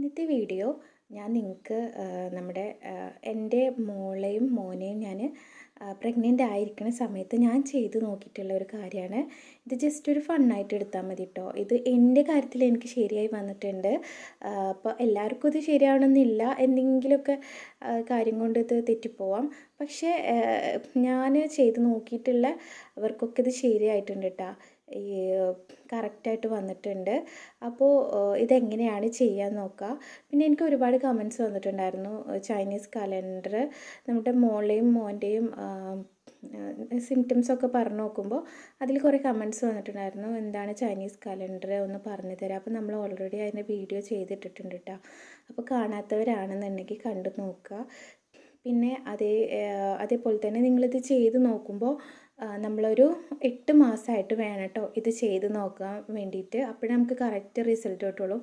ഇന്നത്തെ വീഡിയോ ഞാൻ നിങ്ങൾക്ക് നമ്മുടെ എൻ്റെ മോളെയും മോനെയും ഞാൻ പ്രഗ്നൻ്റ് ആയിരിക്കുന്ന സമയത്ത് ഞാൻ ചെയ്ത് നോക്കിയിട്ടുള്ള ഒരു കാര്യമാണ്. ഇത് ജസ്റ്റ് ഒരു ഫണ്ണായിട്ട് എടുത്താൽ മതി കേട്ടോ. ഇത് എൻ്റെ കാര്യത്തിൽ എനിക്ക് ശരിയായി വന്നിട്ടുണ്ട്. അപ്പോൾ എല്ലാവർക്കും ഇത് ശരിയാവണമെന്നില്ല, എന്തെങ്കിലുമൊക്കെ കാര്യം കൊണ്ട് ഇത് തെറ്റിപ്പോവാം. പക്ഷേ ഞാൻ ചെയ്ത് നോക്കിയിട്ടുള്ള അവർക്കൊക്കെ ഇത് ശരിയായിട്ടുണ്ട് കേട്ടോ. ഈ കറക്റ്റായിട്ട് വന്നിട്ടുണ്ട്. അപ്പോൾ ഇതെങ്ങനെയാണ് ചെയ്യാൻ നോക്കുക. പിന്നെ എനിക്ക് ഒരുപാട് കമൻറ്റ്സ് വന്നിട്ടുണ്ടായിരുന്നു. ചൈനീസ് കലണ്ടർ നമ്മുടെ മോളെയും മോൻ്റെയും സിംറ്റംസൊക്കെ പറഞ്ഞു നോക്കുമ്പോൾ അതിൽ കുറേ കമൻറ്റ്സ് വന്നിട്ടുണ്ടായിരുന്നു. എന്താണ് ചൈനീസ് കലണ്ടർ ഒന്ന് പറഞ്ഞു തരാം. അപ്പോൾ നമ്മൾ ഓൾറെഡി അതിൻ്റെ വീഡിയോ ചെയ്തിട്ടിട്ടുണ്ട് കേട്ടോ. അപ്പോൾ കാണാത്തവരാണെന്നുണ്ടെങ്കിൽ കണ്ടു നോക്കുക. പിന്നെ അതേപോലെ തന്നെ നിങ്ങളിത് ചെയ്ത് നോക്കുമ്പോൾ നമ്മളൊരു 8 മാസമായിട്ട് വേണം കേട്ടോ ഇത് ചെയ്ത് നോക്കാൻ വേണ്ടിയിട്ട്. അപ്പോഴേ നമുക്ക് കറക്റ്റ് റിസൾട്ട് കിട്ടുള്ളൂ.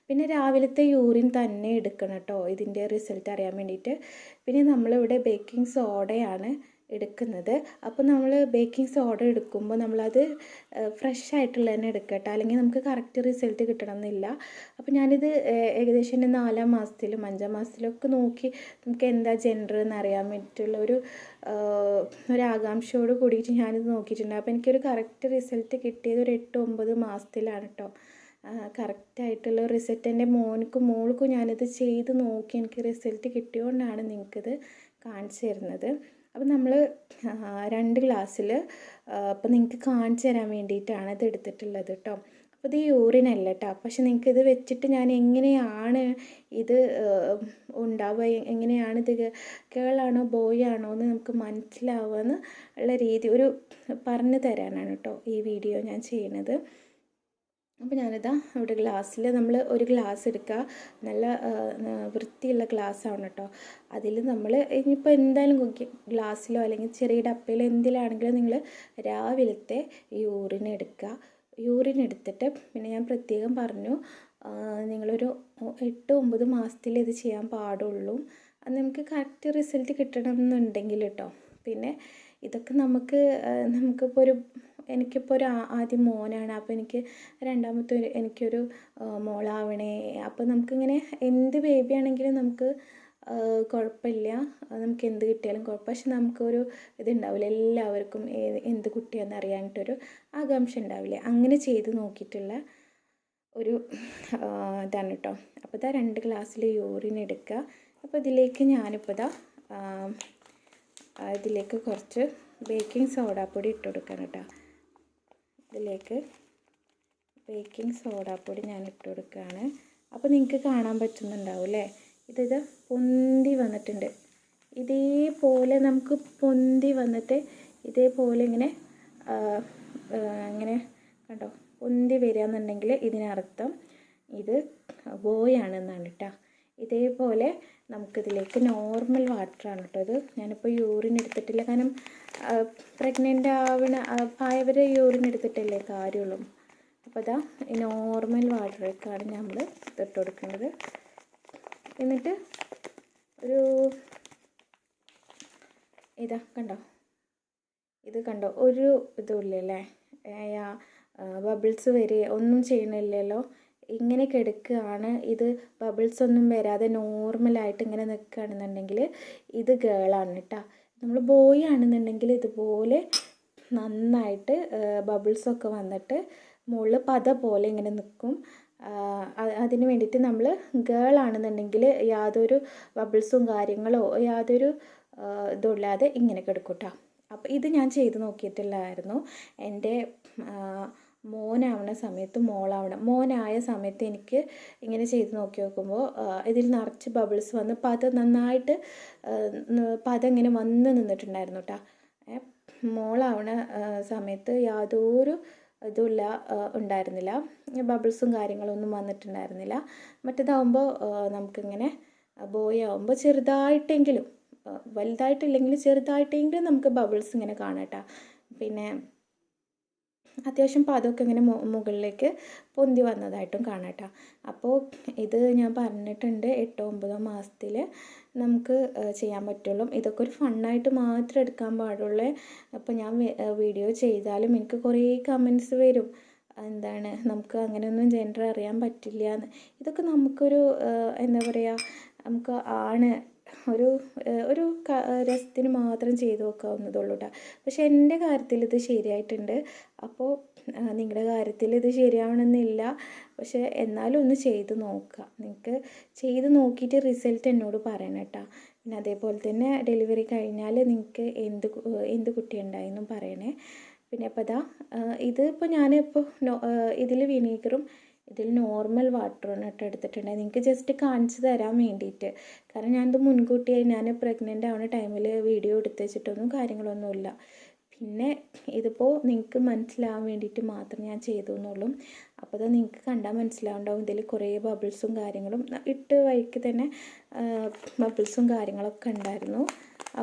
പിന്നെ രാവിലത്തെ യൂറിൻ തന്നെ എടുക്കണം കേട്ടോ ഇതിൻ്റെ റിസൾട്ട് അറിയാൻ വേണ്ടിയിട്ട്. പിന്നെ നമ്മളിവിടെ ബേക്കിംഗ് സോഡയാണ് എടുക്കുന്നത്. അപ്പോൾ നമ്മൾ ബേക്കിംഗ് സോഡ എടുക്കുമ്പോൾ നമ്മളത് ഫ്രഷ് ആയിട്ടുള്ള തന്നെ എടുക്കുക കേട്ടോ, അല്ലെങ്കിൽ നമുക്ക് കറക്റ്റ് റിസൾട്ട് കിട്ടണമെന്നില്ല. അപ്പോൾ ഞാനിത് ഏകദേശം എൻ്റെ 4-ാം മാസത്തിലും 5-ാം മാസത്തിലൊക്കെ നോക്കി നമുക്ക് എന്താ ജെൻഡർ എന്ന് അറിയാൻ വേണ്ടിയിട്ടുള്ള ഒരു ആകാംക്ഷയോട് കൂടിയിട്ട് ഞാനിത് നോക്കിയിട്ടുണ്ട്. അപ്പോൾ എനിക്കൊരു കറക്റ്റ് റിസൾട്ട് കിട്ടിയത് ഒരു 8-9 മാസത്തിലാണ് കേട്ടോ. കറക്റ്റായിട്ടുള്ള റിസൾട്ട് എൻ്റെ മോൾക്കും ഞാനിത് ചെയ്ത് നോക്കി എനിക്ക് റിസൾട്ട് കിട്ടിയതുകൊണ്ടാണ് നിങ്ങൾക്കിത് കാണിച്ചു തരുന്നത്. അപ്പോൾ നമ്മൾ 2 ഗ്ലാസ്സിൽ അപ്പോൾ നിങ്ങൾക്ക് കാണിച്ചു തരാൻ വേണ്ടിയിട്ടാണ് ഇത് എടുത്തിട്ടുള്ളത് കേട്ടോ. അപ്പോൾ ഇത് യൂറിനല്ല കേട്ടോ. പക്ഷെ നിങ്ങൾക്ക് ഇത് വെച്ചിട്ട് ഞാൻ എങ്ങനെയാണ് ഇത് ഉണ്ടാവുക, എങ്ങനെയാണ് ഇത് ഗേളാണോ ബോയ് ആണോ എന്ന് നമുക്ക് മനസ്സിലാവുക ഉള്ള രീതി പറഞ്ഞു തരാനാണ് കേട്ടോ ഈ വീഡിയോ ഞാൻ ചെയ്യുന്നത്. അപ്പോൾ ഞാനിതാ ഇവിടെ ഗ്ലാസ്സിൽ നമ്മൾ ഒരു ഗ്ലാസ് എടുക്കുക. നല്ല വൃത്തിയുള്ള ഗ്ലാസ് ആവണം കേട്ടോ. അതിൽ നമ്മൾ ഇനിയിപ്പോൾ എന്തായാലും ഗ്ലാസ്സിലോ അല്ലെങ്കിൽ ചെറിയ ഡപ്പയിലോ എന്തിലാണെങ്കിലും നിങ്ങൾ രാവിലത്തെ യൂറിൻ എടുക്കുക. യൂറിൻ എടുത്തിട്ട് പിന്നെ ഞാൻ പ്രത്യേകം പറഞ്ഞു നിങ്ങളൊരു 8-9 മാസത്തിൽ ഇത് ചെയ്യാൻ പാടുള്ളൂ. അത് നമുക്ക് കറക്റ്റ് റിസൾട്ട് കിട്ടണം എന്നുണ്ടെങ്കിൽ കേട്ടോ. പിന്നെ ഇതൊക്കെ നമുക്കിപ്പോൾ എനിക്കിപ്പോൾ ആദ്യം മോനാണ്. അപ്പോൾ എനിക്ക് രണ്ടാമത്തെ എനിക്കൊരു മോളാവണേ. അപ്പോൾ നമുക്കിങ്ങനെ എന്ത് ബേബി ആണെങ്കിലും നമുക്ക് കുഴപ്പമില്ല, നമുക്ക് എന്ത് കിട്ടിയാലും കുഴപ്പം. പക്ഷെ നമുക്കൊരു ഇതുണ്ടാവില്ല, എല്ലാവർക്കും എന്ത് കുട്ടിയാണെന്ന് അറിയാനായിട്ടൊരു ആകാംക്ഷ ഉണ്ടാവില്ല. അങ്ങനെ ചെയ്ത് നോക്കിയിട്ടുള്ള ഒരു ഇതാണ് കേട്ടോ. അപ്പോൾ ഇതാ 2 ഗ്ലാസ്സിൽ യൂറിൻ എടുക്കുക. അപ്പോൾ ഇതിലേക്ക് ഞാനിപ്പോൾ ഇതിലേക്ക് കുറച്ച് ബേക്കിംഗ് സോഡാപ്പൊടി ഇട്ട് കൊടുക്കണം കേട്ടോ. ഇതിലേക്ക് ബേക്കിംഗ് സോഡാപ്പൊടി ഞാൻ ഇട്ട് കൊടുക്കുകയാണ്. അപ്പോൾ നിങ്ങൾക്ക് കാണാൻ പറ്റുന്നുണ്ടാവും അല്ലേ, ഇത് പൊന്തി വന്നിട്ടുണ്ട്. ഇതേപോലെ നമുക്ക് പൊന്തി വന്നിട്ട് ഇതേപോലെ ഇങ്ങനെ കണ്ടോ പൊന്തി വരിക എന്നുണ്ടെങ്കിൽ ഇതിനർത്ഥം ഇത് ബോയ് ആണെന്നാണ് കേട്ടോ. ഇതേപോലെ നമുക്കിതിലേക്ക് നോർമൽ വാട്ടറാണ് കേട്ടോ. ഇത് ഞാനിപ്പോൾ യൂറിൻ എടുത്തിട്ടില്ല, കാരണം പ്രഗ്നൻ്റ് ആയവരെ യൂറിൻ എടുത്തിട്ടല്ലേ കാര്യമുള്ളൂ. അപ്പോൾ ഈ നോർമൽ വാട്ടറൊക്കെയാണ് നമ്മൾ ഇട്ട് കൊടുക്കേണ്ടത്. എന്നിട്ട് കണ്ടോ ഒരു ഇതുമില്ലല്ലേ, ബബിൾസ് വരെ ഒന്നും ചെയ്യണില്ലല്ലോ. ഇങ്ങനെ കിടക്കുകയാണ്. ഇത് ബബിൾസ് ഒന്നും വരാതെ നോർമലായിട്ട് ഇങ്ങനെ നിൽക്കുകയാണെന്നുണ്ടെങ്കിൽ ഇത് ഗേളാണ് കേട്ടോ. നമ്മൾ ബോയ് ആണെന്നുണ്ടെങ്കിൽ ഇതുപോലെ നന്നായിട്ട് ബബിൾസൊക്കെ വന്നിട്ട് മുകളിൽ പത പോലെ ഇങ്ങനെ നിൽക്കും. അതിന് വേണ്ടിയിട്ട് നമ്മൾ ഗേളാണെന്നുണ്ടെങ്കിൽ യാതൊരു ബബിൾസും കാര്യങ്ങളോ യാതൊരു ഇതുമില്ലാതെ ഇങ്ങനെ കിടക്കും കേട്ടോ. അപ്പോൾ ഇത് ഞാൻ ചെയ്ത് നോക്കിയിട്ടുള്ളതായിരുന്നു. എൻ്റെ മോനാവണ സമയത്ത് മോനായ സമയത്ത് എനിക്ക് ഇങ്ങനെ ചെയ്ത് നോക്കുമ്പോൾ ഇതിൽ നിറച്ച് ബബിൾസ് വന്ന് നന്നായിട്ട് ഇങ്ങനെ വന്ന് നിന്നിട്ടുണ്ടായിരുന്നു കേട്ടോ. മോളാവണ സമയത്ത് യാതൊരു ഇതുമില്ല ഉണ്ടായിരുന്നില്ല, ബബിൾസും കാര്യങ്ങളൊന്നും വന്നിട്ടുണ്ടായിരുന്നില്ല. മറ്റേതാവുമ്പോൾ നമുക്കിങ്ങനെ ബോയ് ആവുമ്പോൾ ചെറുതായിട്ടെങ്കിലും, വലുതായിട്ടില്ലെങ്കിൽ ചെറുതായിട്ടെങ്കിലും നമുക്ക് ബബിൾസ് ഇങ്ങനെ കാണാം കേട്ടോ. പിന്നെ അത്യാവശ്യം പദമൊക്കെ ഇങ്ങനെ മുകളിലേക്ക് പൊന്തി വന്നതായിട്ടും കാണാം കേട്ടോ. അപ്പോൾ ഇത് ഞാൻ പറഞ്ഞിട്ടുണ്ട് 8-9 മാസത്തിൽ നമുക്ക് ചെയ്യാൻ പറ്റുള്ളൂ. ഇതൊക്കെ ഒരു ഫണ്ണായിട്ട് മാത്രം എടുക്കാൻ പാടുള്ളൂ. അപ്പോൾ ഞാൻ വീഡിയോ ചെയ്താലും എനിക്ക് കുറേ കമൻറ്റ്സ് വരും, എന്താണ് നമുക്ക് അങ്ങനെയൊന്നും ജെൻഡർ അറിയാൻ പറ്റില്ല എന്ന്. ഇതൊക്കെ നമുക്കൊരു എന്താ പറയുക, നമുക്ക് ഒരു ഒരു രസത്തിന് മാത്രം ചെയ്ത് നോക്കാവുന്നതുള്ളൂ കേട്ടോ. പക്ഷേ എൻ്റെ കാര്യത്തിൽ ഇത് ശരിയായിട്ടുണ്ട്. അപ്പോൾ നിങ്ങളുടെ കാര്യത്തിൽ ഇത് ശരിയാവണമെന്നില്ല, പക്ഷേ എന്നാലും ഒന്ന് ചെയ്ത് നോക്കുക. നിങ്ങൾക്ക് ചെയ്ത് നോക്കിയിട്ട് റിസൾട്ട് എന്നോട് പറയണം കേട്ടോ. പിന്നെ അതേപോലെ തന്നെ ഡെലിവറി കഴിഞ്ഞാൽ നിങ്ങൾക്ക് എന്ത് കുട്ടി ഉണ്ടായെന്നും പറയണേ. പിന്നെ അപ്പോൾ ഇതിപ്പോൾ ഞാനിപ്പോൾ ഇതിൽ വിനീഗറും ഇതിൽ നോർമൽ വാട്ടറും ഇട്ട് എടുത്തിട്ടുണ്ട്. നിങ്ങൾക്ക് ജസ്റ്റ് കാണിച്ചു തരാൻ വേണ്ടിയിട്ട്. കാരണം ഞാനിത് മുൻകൂട്ടിയായി ഞാൻ പ്രഗ്നൻ്റ് ആവുന്ന ടൈമിൽ വീഡിയോ എടുത്ത് വെച്ചിട്ടൊന്നും കാര്യങ്ങളൊന്നുമില്ല. പിന്നെ ഇതിപ്പോൾ നിങ്ങൾക്ക് മനസ്സിലാവാൻ വേണ്ടിയിട്ട് മാത്രം ഞാൻ ചെയ്തു എന്നുള്ളൂ. അപ്പോൾ അത് നിങ്ങൾക്ക് കണ്ടാൽ മനസ്സിലാവുണ്ടാവും. ഇതിൽ കുറേ ബബിൾസും കാര്യങ്ങളും ഇട്ട് വഴിക്ക് തന്നെ ബബിൾസും കാര്യങ്ങളൊക്കെ ഉണ്ടായിരുന്നു.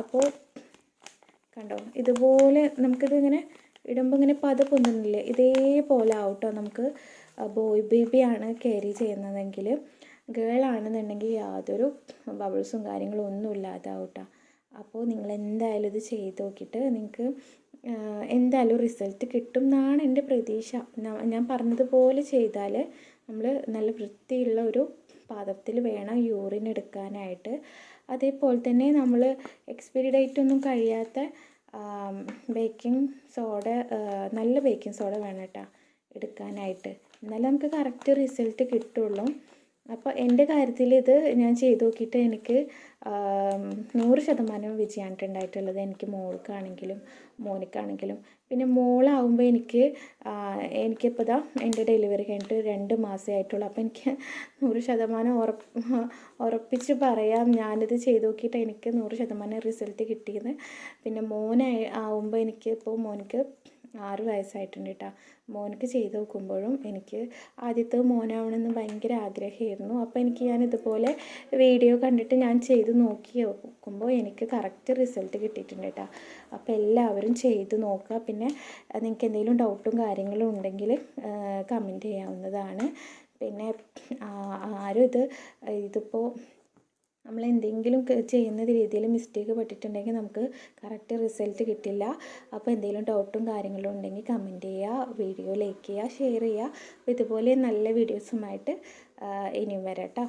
അപ്പോൾ കണ്ടോ, ഇതുപോലെ നമുക്കിതിങ്ങനെ ഇടുമ്പോൾ ഇങ്ങനെ പത പൊന്തുന്നില്ലേ, ഇതേപോലെ ആവട്ടോ. നമുക്ക് ബോയ് ബേബിയാണ് ക്യാരി ചെയ്യുന്നതെങ്കിൽ, ഗേൾ ആണെന്നുണ്ടെങ്കിൽ യാതൊരു ബബിൾസും കാര്യങ്ങളും ഒന്നും ഇല്ലാതാവട്ടോ. അപ്പോൾ നിങ്ങൾ എന്തായാലും ഇത് ചെയ്ത് നോക്കിയിട്ട് നിങ്ങൾക്ക് എന്തായാലും റിസൾട്ട് കിട്ടും എന്നാണ് എൻ്റെ പ്രതീക്ഷ. ഞാൻ പറഞ്ഞതുപോലെ ചെയ്താൽ നമ്മൾ നല്ല വൃത്തിയുള്ള ഒരു പാത്രത്തിൽ വേണം യൂറിൻ എടുക്കാനായിട്ട്. അതേപോലെ തന്നെ നമ്മൾ എക്സ്പയറി ഡേറ്റ് ഒന്നും കഴിയാത്ത ബേക്കിംഗ് സോഡ, നല്ല ബേക്കിംഗ് സോഡ വേണം കേട്ടോ എടുക്കാനായിട്ട്. എന്നാലേ നമുക്ക് കറക്റ്റ് റിസൾട്ട് കിട്ടുള്ളൂ. അപ്പോൾ എൻ്റെ കാര്യത്തിൽ ഇത് ഞാൻ ചെയ്ത് നോക്കിയിട്ട് എനിക്ക് 100% വിജയമാണ് ഉണ്ടായിട്ടുള്ളത്. എനിക്ക് മോൾക്കാണെങ്കിലും മോനിക്കാണെങ്കിലും. പിന്നെ മോളാവുമ്പോൾ എനിക്കിപ്പോൾ എൻ്റെ ഡെലിവറി കഴിഞ്ഞിട്ട് 2 മാസമേ ആയിട്ടുള്ളൂ. അപ്പോൾ എനിക്ക് 100% ഉറപ്പിച്ച് പറയാം, ഞാനിത് ചെയ്ത് നോക്കിയിട്ട് എനിക്ക് 100% റിസൾട്ട് കിട്ടിയെന്ന്. പിന്നെ ആവുമ്പോൾ മോനിക്ക് 6 വയസ്സായിട്ടുണ്ട് കേട്ടോ. മോനിക്ക് ചെയ്ത് നോക്കുമ്പോഴും എനിക്ക് ആദ്യത്തെ മോനാവണമെന്ന് ഭയങ്കര ആഗ്രഹമായിരുന്നു. അപ്പോൾ ഞാനിതുപോലെ വീഡിയോ കണ്ടിട്ട് ഞാൻ ചെയ്ത് നോക്കുമ്പോൾ എനിക്ക് കറക്റ്റ് റിസൾട്ട് കിട്ടിയിട്ടുണ്ട് കേട്ടോ. അപ്പോൾ എല്ലാവരും ചെയ്ത് നോക്കുക. പിന്നെ നിങ്ങൾക്ക് എന്തെങ്കിലും ഡൗട്ടും കാര്യങ്ങളും ഉണ്ടെങ്കിൽ കമൻറ്റ് ചെയ്യാവുന്നതാണ്. പിന്നെ ആരും ഇതിപ്പോൾ നമ്മൾ എന്തെങ്കിലും ചെയ്യുന്ന രീതിയിൽ മിസ്റ്റേക്ക് പറ്റിയിട്ടുണ്ടെങ്കിൽ നമുക്ക് കറക്റ്റ് റിസൾട്ട് കിട്ടില്ല. അപ്പോൾ എന്തെങ്കിലും ഡൗട്ടും കാര്യങ്ങളും ഉണ്ടെങ്കിൽ കമൻറ്റ് ചെയ്യുക, വീഡിയോ ലൈക്ക് ചെയ്യുക, ഷെയർ ചെയ്യുക. അപ്പോൾ ഇതുപോലെ നല്ല വീഡിയോസുമായിട്ട് ഇനിയും വരാം കേട്ടോ.